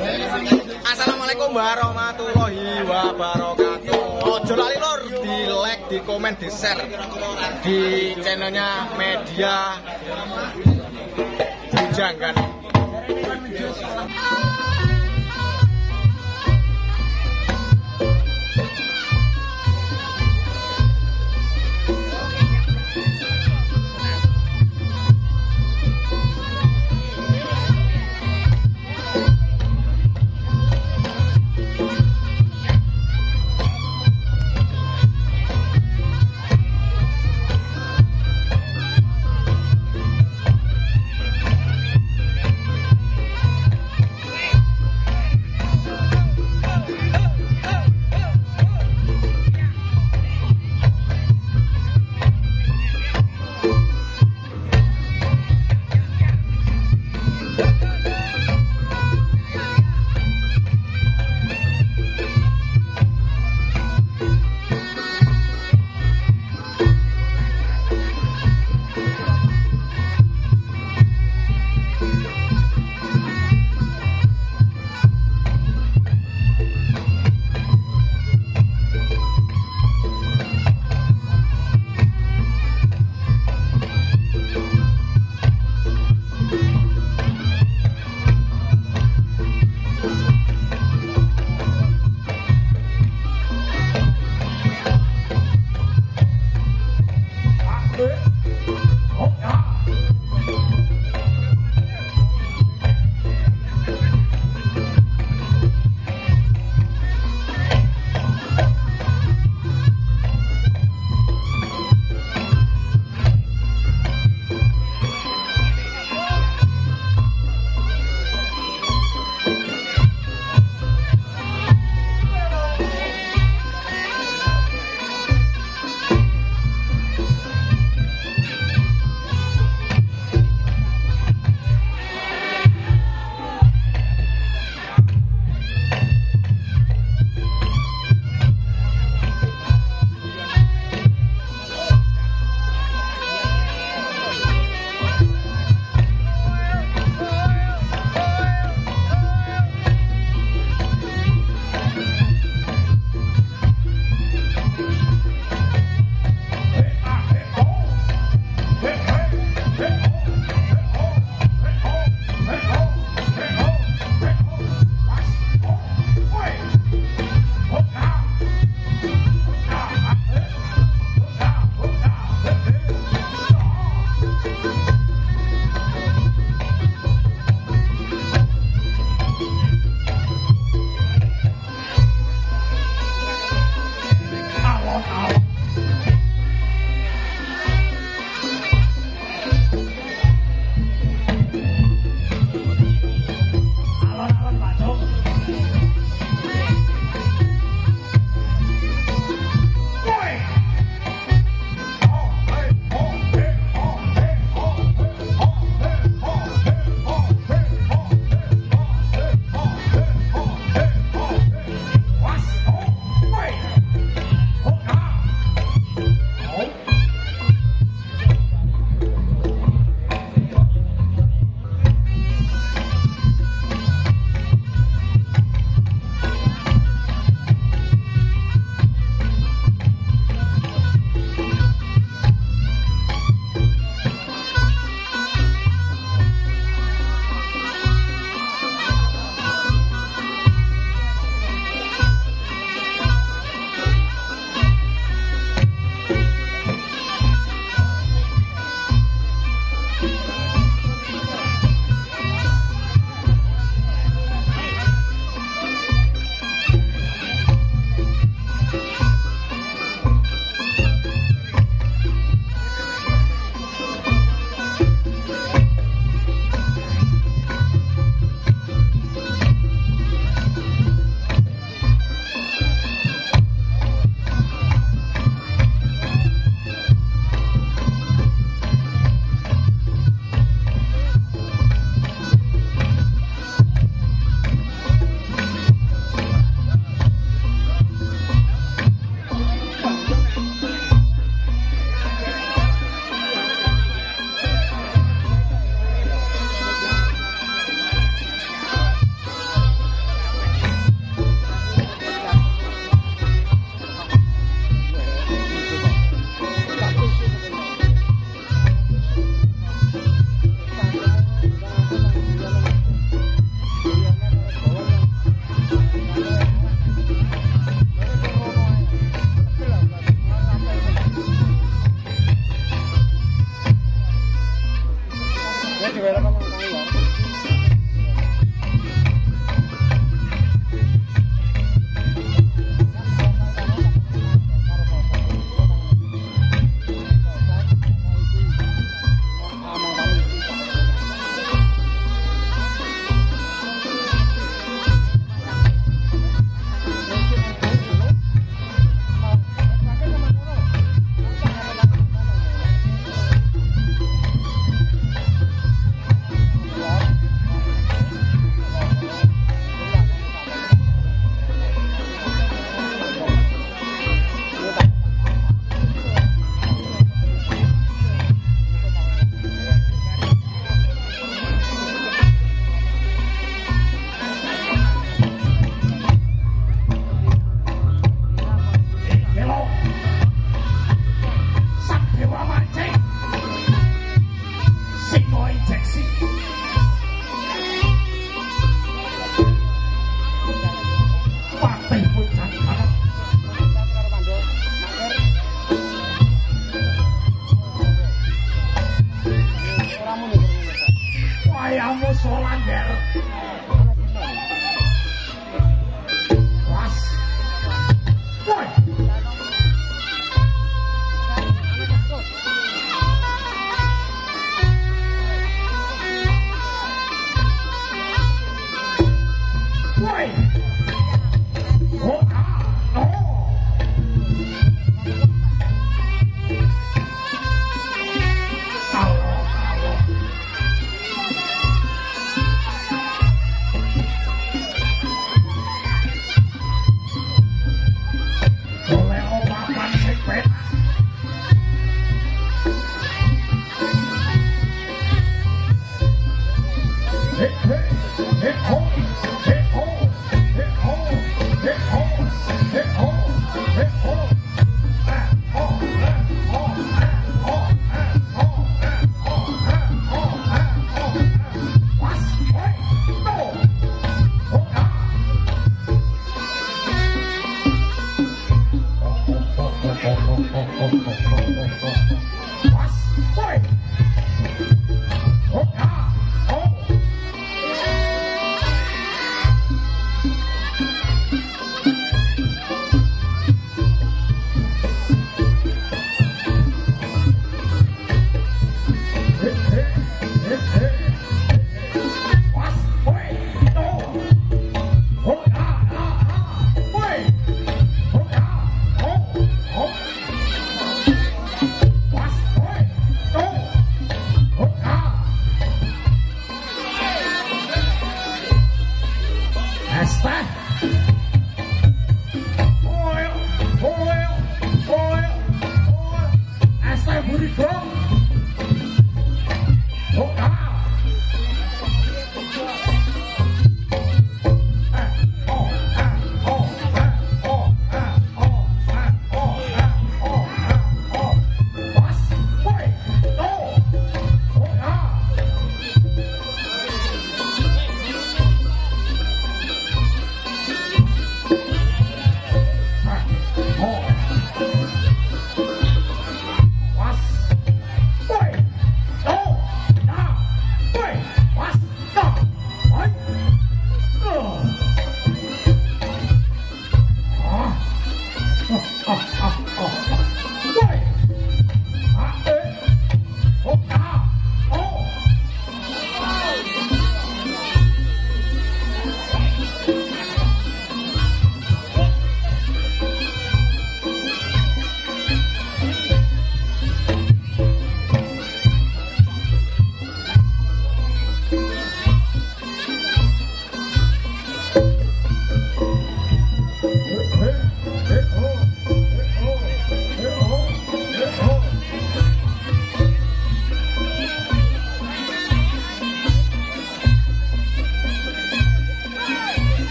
Assalamualaikum warahmatullahi wabarakatuh. Ojo lali lur, di like, di komen, di share di channelnya Media Bujangan.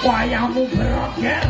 wayahmu beroger.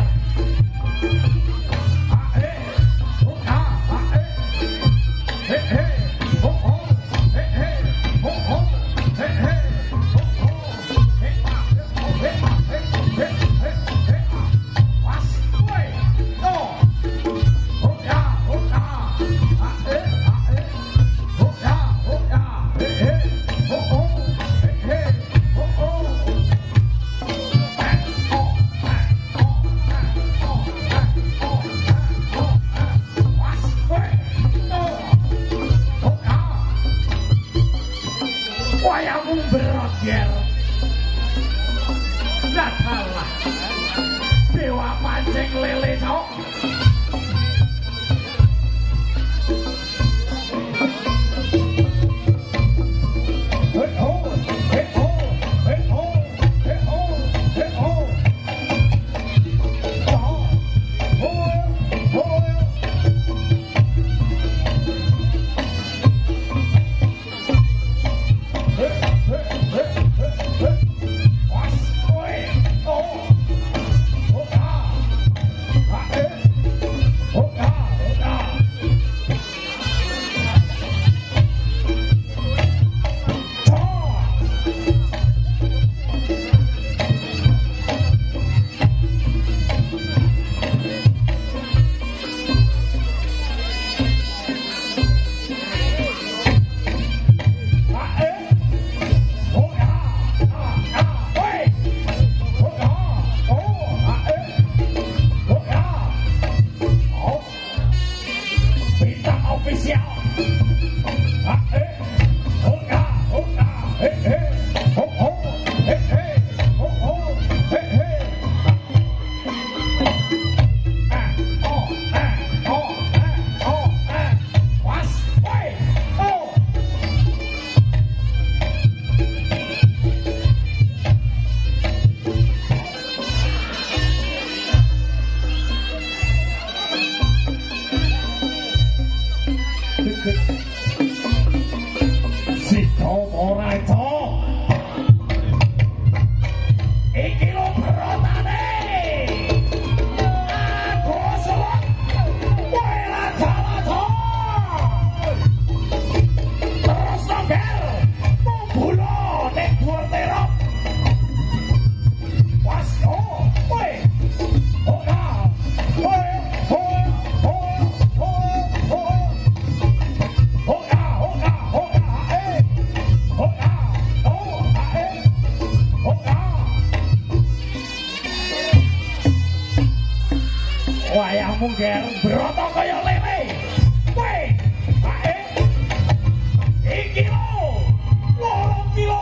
Mungger broto kaya lele. Weh, ae. Iki lho. 2,5 kilo.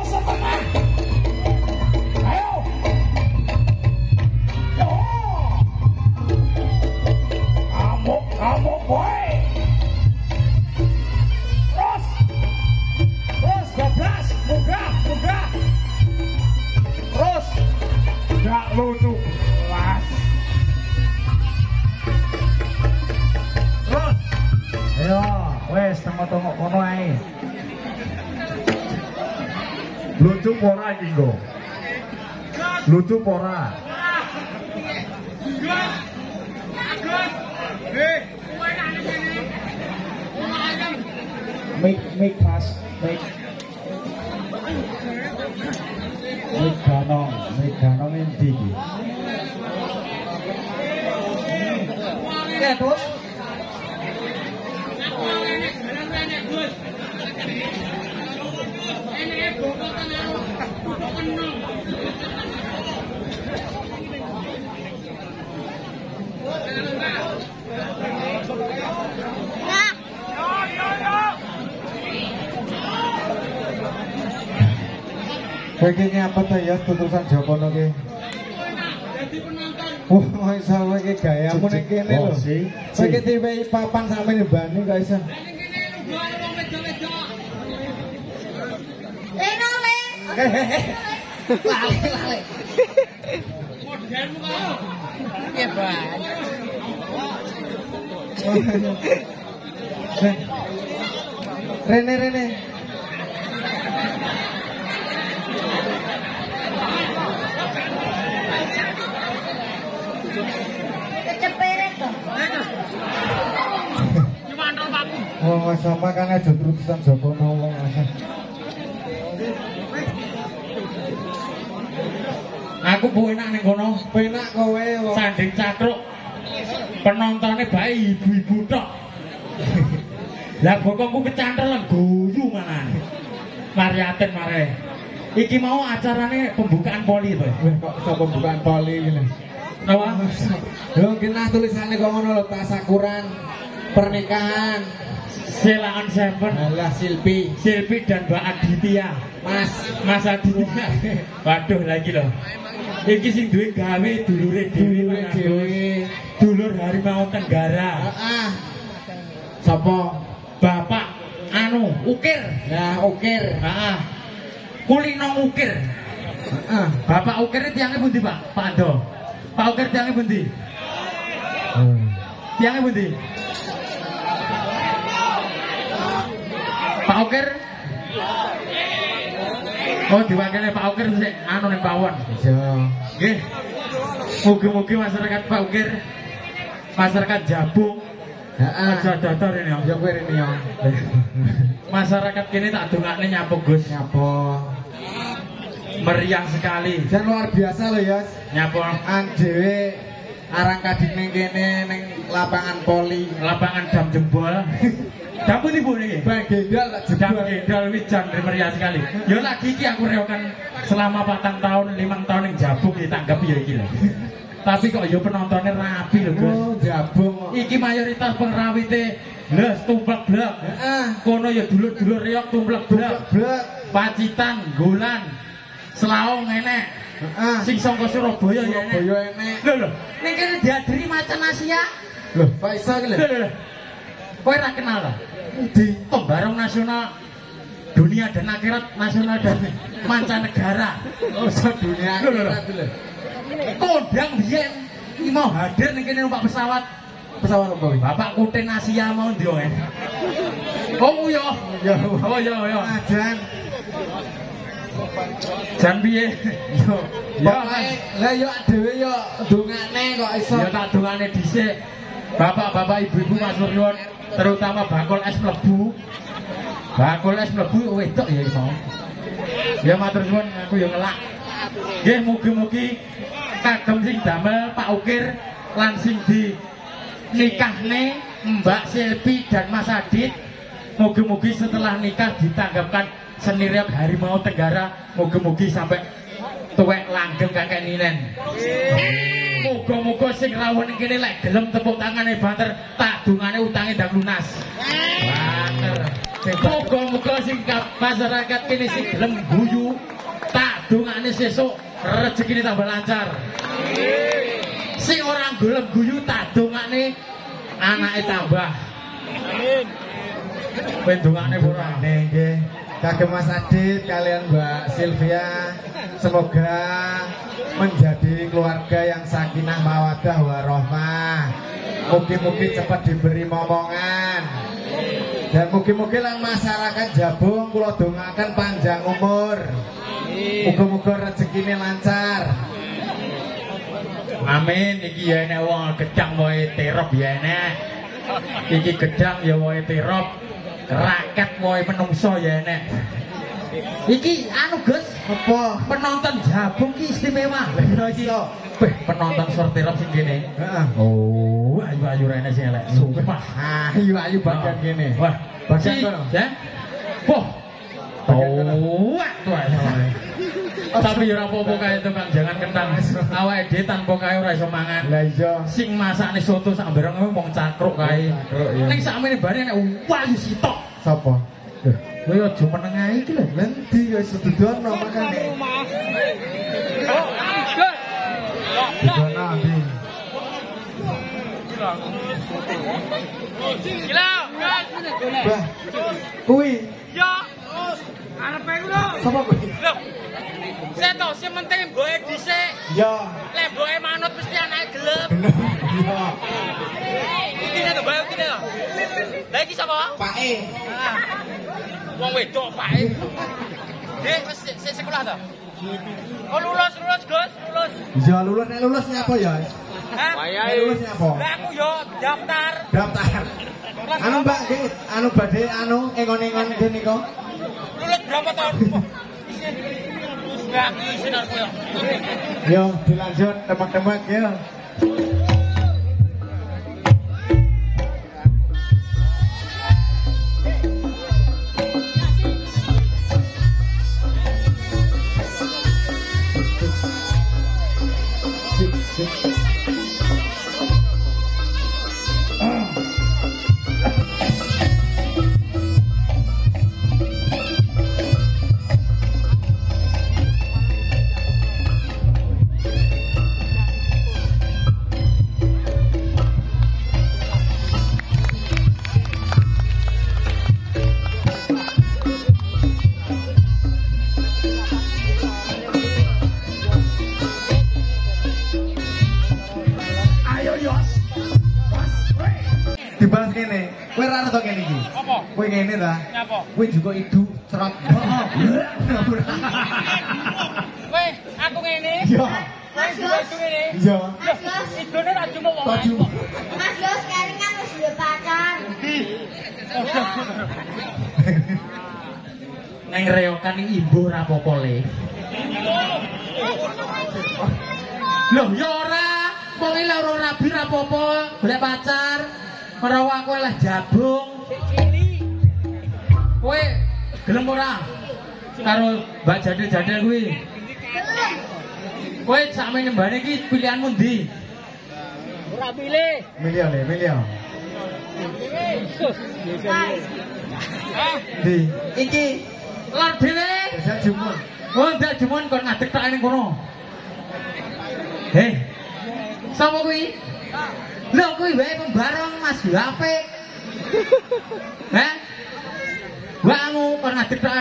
Ayo. Yo. Amuk kowe. Terus 12, munggah. Terus. Gak lucu. Las. Ayo, wes tengok-tengok kono ae. Lucu ora iki, Go? Lucu ora? Mik Mas, mik kanong endi iki? Ya, terus Kayaknya apa tuh ya tutusan Jokono ki? Wah, iso iki gayamu nek kene lho. Saiki diwehi papan sampe mbani kok iso. Lale. Modelmu kok. Piye, Bang? Rene. sama kan aja terusan Joko ngomong aja. Aku penak ning kono. Penak kowe wong. Sanding cakruk. Penontonnya bayi ibu-ibu tok. Lah bokongku kecantrelan guyu malah. Mariatin mare. Iki mau acarane pembukaan poli to. Kok iso pembukaan poli ngene. Napa? Lho genah tulisane kok ngono lho tasakuran pernikahan. Silaan Seven. Alah Silpi Dan Mbak Aditya. Mas Aditya. Waduh lagi loh. Iki sing duwe gawe dulure dhewe. Dulur Harimau Tenggara. Heeh. Sapa? Bapak anu Ukir. Ya Ukir. Heeh. Kulino Ukir. Heeh. Bapak Ukir iki tiange pundi, Pak? Pak Ando. Pak Ukir tiange pundi? Tiange pundi? Pak Ukir. Oh, diwakili Pak Ukir sik anu ning pawon. Iya. Nggih. Mugi-mugi masyarakat Pak Ukir, masyarakat Jabung, Heeh. aja datar ini ya. Ya kowe rene ya. Masyarakat kini tak dongakne nyapu Gus. Nyapa? Meriah sekali. Dan luar biasa loh ya. Nyapu Dhewe arang kadine ning kene ning lapangan poli. lapangan dam jebol. Dam pundi Bu niki? Bang Gendal tak Dam jebol. Gendal wijan meriah sekali. Ya lagi iki aku rewokan selama 4 tahun, 5 tahun ning Jabung ditanggapi ya iki lho. Tapi kok ya penontonnya rapi lho Gus. Oh, Jabung. Iki mayoritas pengrawite les tumplek blek. Heeh. Kono ya dulur-dulur reok tumplek blek. Blek. Pacitan, Golan, Selaong enek. Heeh. Sing saka Surabaya ya enek. Surabaya enek. Lho lho, ning kene diadiri macan Asia. Loh, Faisal ki lho. Lho lho. Kowe ora kenal ta? Di Pembarong nasional dunia dan akhirat nasional dan mancanegara. oh, dunia Lho, lho, lho. akhirat lho. Kondang biyen iki mau hadir ning kene numpak pesawat. Pesawat apa iki? Bapak Kutin Asia mau ndi wae. Oh yo. Ya. Oh yo yo. Ajan. Jan piye? Yo. Ya, Pokoke lah yo dhewe yo ndongane kok iso. Ya tak dongane dhisik. Bapak-bapak, ibu-ibu matur nuwun, terutama bakul es mlebu. Bakul es mlebu wedok ya iso. Ya matur nuwun aku ya ngelak. Nggih mugi-mugi kagem sing damel Pak Ukir lan sing di nikahne Mbak Silpi dan Mas Adit. Mugi-mugi setelah nikah ditanggapkan seni reok Harimau Tenggara. Mugi-mugi sampai tuwek langgeng kakek ninen. Moga-moga sing rawuh ning kene lek gelem tepuk tangane banter tak dungane utange ndang lunas. Banter. Moga-moga sing masyarakat kene sing gelem guyu tak dungane sesuk rezekine tambah lancar. Sing ora gelem guyu tak dungane anake tambah. Amin. Kowe dungane ora? Nggih. Kagem Mas Adit kalian Mbak Sylvia, semoga menjadi keluarga yang sakinah mawaddah warahmah. Mugi-mugi cepat diberi momongan. Dan mugi-mugi lang masyarakat Jabung kula dongaken panjang umur. Muga-muga rezekine lancar. Amin. Iki ya enek wong gedang wae terop ya enek. Iki gedang ya wae terop. Rakyat wae menungso ya enek. Iki anu Gus, Apa? penonton Jabung ki istimewa. Lha iso. Beh, penonton sortirop sing kene. Heeh. Oh, ayu-ayu rene sing elek. Sumpah. Ayu-ayu bagian kene. Wah, Bagian si- kono. ya. Wah. Tuwek tuwek. Tapi ora apa-apa kae to Kang, jangan kentang. Awake dhewe tanpa kae ora iso mangan. Lah iya. Sing masakne soto sak bareng wong cakruk kae. Cakruk, ya. Ning sakmene bare nek wayu sitok. Sapa? Kowe aja meneng ae iki lho. Lendi ya sedudono makane. Sedudono ndi? Gila, guys. Bah. Kuwi Yo. Arepe ku lho. sapa kuwi? Lho. Seto sing penting mboke dhisik. Ya. Lek mboke manut mesti anake gelem. Ya. Iki nek mboke iki lho. Lah iki sapa? Pake. Wong wedok pake. Dek wis sekolah to? Oh lulus, Gus, lulus. Ya lulus nek lulus nyapa ya? Hah? Nek lulus nyapa? Lah aku yo daftar. Daftar. Anu Mbak, anu badhe anu engon-engon kene kok. Lulus berapa tahun? Enggak, sinar kowe. Yo, dilanjut temek-temek ya. Dibalas kene. Kowe ora ngerti kene iki. Apa? Kowe ngene ta? Nyapa? Kowe juga idu cerot. Weh, aku ngene. Iya. Weh, juga itu ngene. Iya. Idone ra cuma wong. Baju. Mas Yos sekarang kan harus duwe pacar. Neng reokan iki imbuh ra apa-apa le. Loh, ya ora. Wong iki ora rabi ra apa-apa, golek pacar. Ora aku lah jabung. Kowe gelem ora karo Mbak Jadil-jadil kuwi? Kowe sakmene nyembane iki pilihanmu ndi? Ora pilih. Milih le, milih. Di iki Lor dhewe. desa jumun. Oh, ndak jumun kon ngadeg tok ning kono. Heh. Sapa kuwi? Lho kuwi wae pembarong Mas Gape. Heh? Wamu kon ngadeg tok.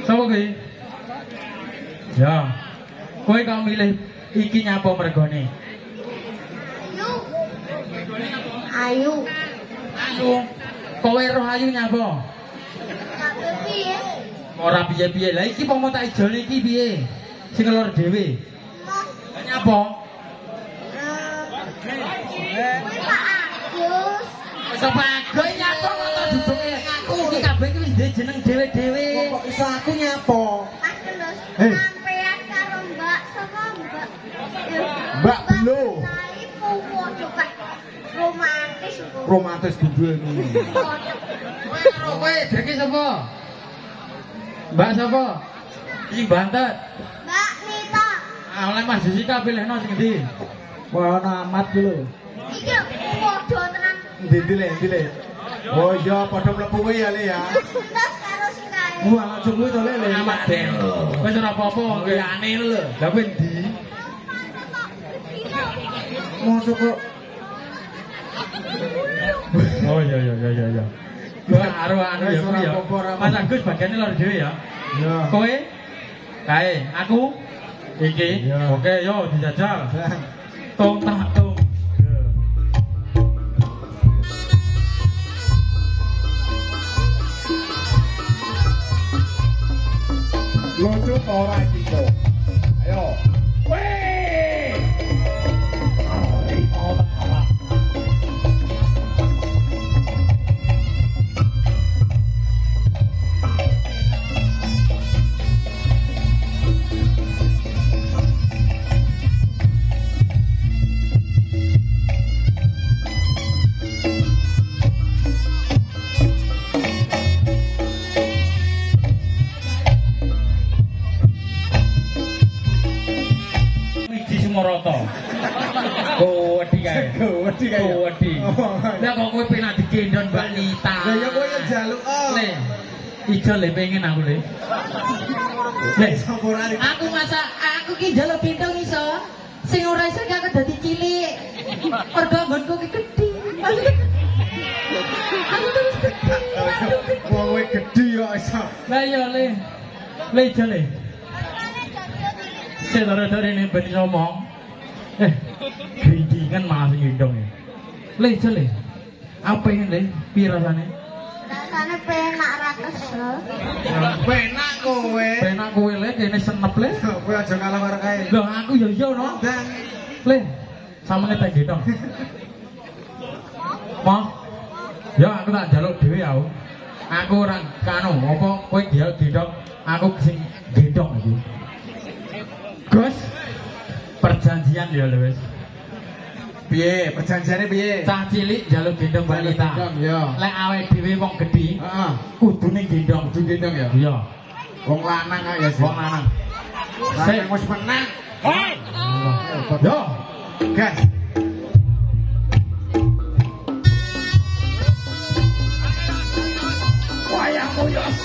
Sapa kuwi? Ya. Kowe kok milih iki nyapa mergone? Ayu. Ayu. Kowe roh ayu nyapa? Tapi piye? Ora piye-piye. Lah iki pomo tak ijone iki piye? Sing lor dhewe. Lah nyapa? Kuwi Pak Agus. Wis apa agoy nyapa kok tak duduke aku. Iki kabeh iki wis duwe jeneng dhewe-dhewe. Kok iso aku nyapo? Mas Kendus. Hei. Sampean karo Mbak sapa Mbak? Mbak Belo. Saya puwo juga romantis kok. Romantis gundul ini. Kowe karo kowe dreke sapa? Mbak sapa? Iki Bantet. Mbak Nita. Ah, oleh Mas Jessica pilihno sing endi? Wah, amat ku lho. Iki podo tenan. Ndi le. Oh iya, padha mlebu kuwi ya le ya. Kendus karo sing kae. Wah, langsung kuwi to le. Amat den. Wis ora apa-apa ngene lho. Lah kowe endi? Mosok kok Oh iya. Gua karo anu ya kuwi ya. Mas Agus bagiane lor dhewe ya. ya. Kowe? Kae, aku iki. Iya. Oke, yo dijajal. Tung tak tung. Lucu ta ora iki kok? Ayo. Weh! Oh, tak apa. Moroto. Wedi kae. Wedi. Lah kok kowe penak digendon Mbak Nita. Lah ya kowe njaluk Le. Ijo le pengen aku le. Le sapa ora iki? Aku masa aku ki njaluk bintang iso. Sing ora iso ki aku dadi cilik. Mergo nggonku ki gedhi. Aku terus gedhi. Wong kowe gedhi kok iso. Lah ya le. Le ijo le. Saudara-saudara ini ben ngomong. Grintingan malah sing gendong ya. Le ijo le. Apa ini le? Piye rasane? Rasane penak ra kesel. Penak kowe. Penak kowe le kene senep le. Kowe aja kalah karo kae. Lho aku ya iya no. Dan Le, samene tak gendong. Mo. Ya aku tak njaluk dhewe ya. Aku ora kanu apa kowe dia gendong aku sing gendong iki. Gus perjanjian ya lho wis. Piye? Perjanjiane piye? Cah cilik njaluk gendong balita. Gendong ya. Lek awake dhewe wong gedhi, Heeh. kudune gendong, Kudu gendong ya. Iya, Wong lanang kok ya. wong lanang. Sing wis menang. Yo, Gas. wayangmu yos.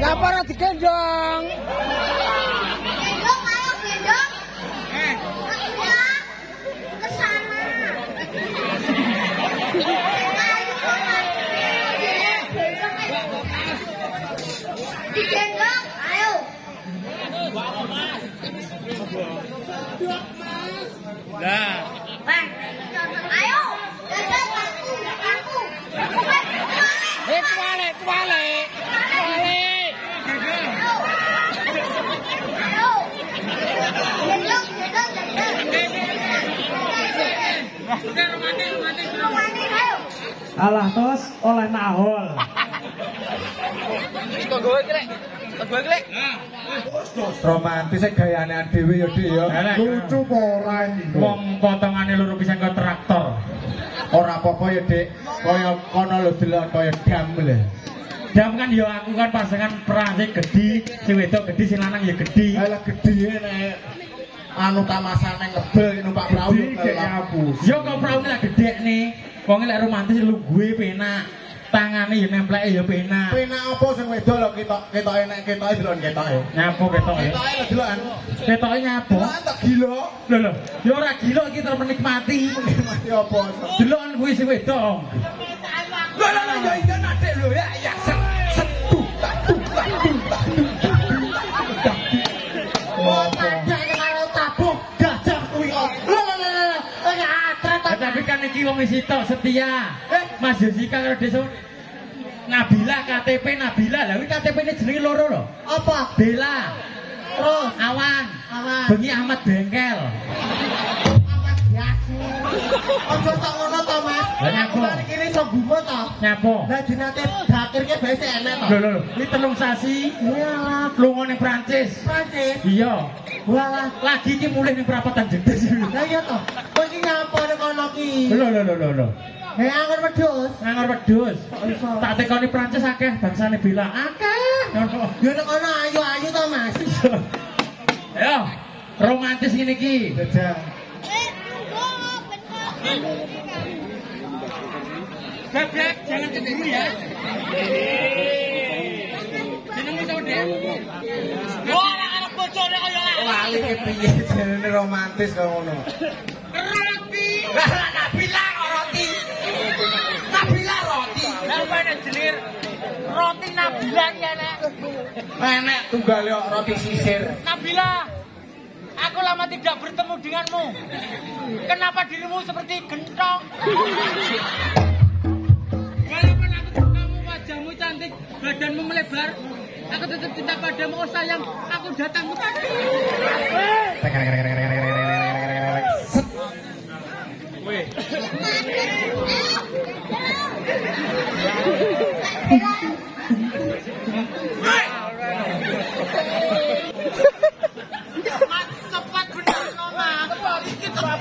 Ngapa ora digendong? Gendong, ayo gendong. Ya, ke sana. Digendong, ayo. Nah, Bang, ayo. Gendong aku. balik. Balik. Ayo. Gendong. Romantis, ayo. Alah tos oleh nahol. Romantis gayane dhewe ya Dik ya. Lucu apa ora iki? Wong potongane loro pisan kaya traktor. Ora apa-apa ya Dik. Kaya kono lho delok kaya dam lho. Dam kan ya aku kan pasangan perase gedhi, sing wedok gedhi, sing lanang ya gedhi. Alah gedhe nek anu tamasane ngebel numpak perahu ngapus. Ya kok praune lak gedhekne. Wong lek romantis lu gue penak. Tangane ya nempleke ya penak. Penak apa sing wedok lho ketoke nek ketoke delok ketoke. Nyapo ketoke. Ketoke lho delokan. Ketoke nyapo. Lah tak gila. Lho, ya ora gila iki terus menikmati. Mati apa? Delokan kuwi sing wedok. Lho ya iya nadek lho ya. Tapi kan iki wong sitok setia. Mas Jessica karo Deso Nabila KTP Nabila. Lah kuwi KTP-ne jenenge loro lho. Apa? Bella. Terus Awan. Awan. Bengi Ahmad Bengkel. Yasin. Ojo sak ngono to, Mas. Lah nyapa? Mari kene sok bumo to. Nyapa? Lah jenate dakirke bae sik enek to. Lho, ini 3 sasi. Iyalah, Lunga ning Prancis. Prancis. Iya. Walah, Lagi iki mulih ning perapatan Jedes. lah iya to. Kok iki nyapa nek kono ki? Lho. Anggur wedhus. Anggur wedhus. Kok iso? Tak tekoni Prancis akeh bangsane bila akeh. Ngono. Ya nek kono ayu-ayu to, Mas. Ayo, romantis ngene iki. Jajang. Bebek, jangan cemburu ya. Jenengmu sapa, Dek? Wah, anak bojone kaya Lali ki piye jenenge romantis kok ngono. roti. Lah Nabila kok roti. Nabila roti. Lah mana jenenge roti Nabila iki enek. Enek tunggal yo roti sisir. Nabila, aku lama tidak bertemu denganmu. Kenapa dirimu seperti gentong? Walaupun aku kamu wajahmu cantik, badanmu melebar, aku tetap cinta padamu. Oh sayang, aku datang kepadamu. Mas, cepat bener no mas. Iki cepat.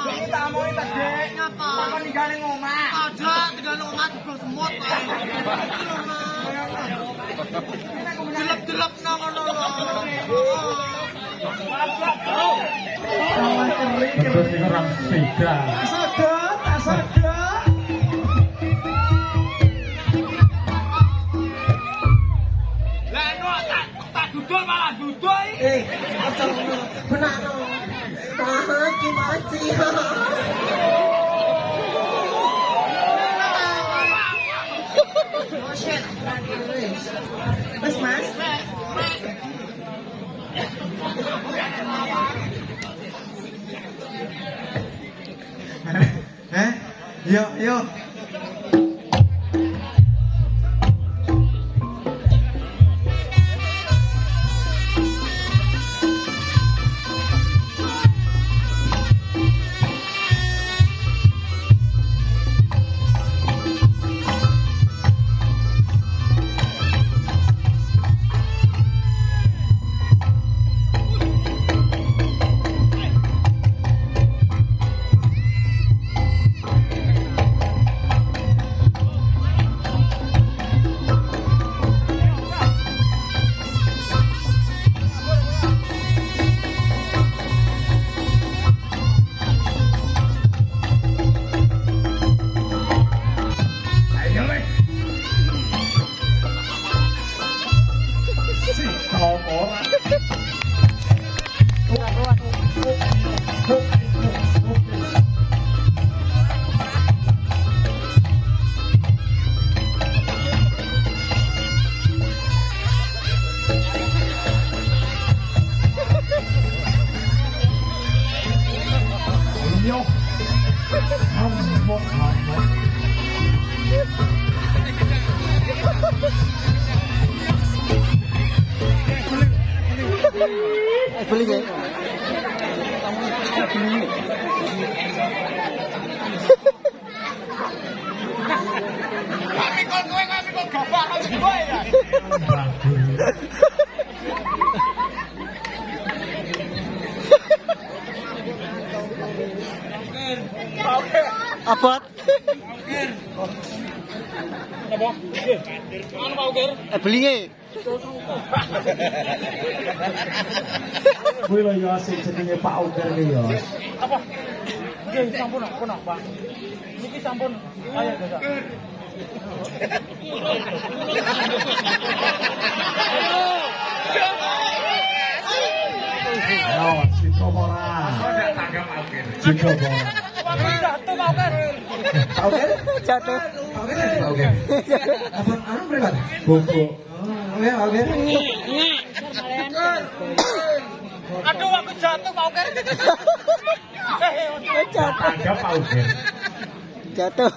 Kita mau kita dek ngapa? Sama ninggalin omah. Aja tinggalin omah juga semut pak. Jelek-jelek no ngono lho. Terus iki orang sega. Sadot, sadot. Lah no tak dudul malah dudul. Aja ngono. Benakno. Kimachi. Oh shit. Mas. Yo. Abot. Napa? Anu Pak Ukir. Belinge. Kuwi lho yo sing jenenge Pak Ukir ki yo. Apa? Nggih, sampun Pak. Niki sampun. Ayo, Desa. Yo, Ciko ora. Tanggap Ukir. Ciko ora. Jatuh Pak Ukir. Pak Ukir? Jatuh. Pak Ukir ya, Pak Ukir. Apa anu mripat? Bubuk. Oh ya, Pak Ukir. Aduh, aku jatuh Pak Ukir. Jatuh. Tanggap Ukir. Jatuh.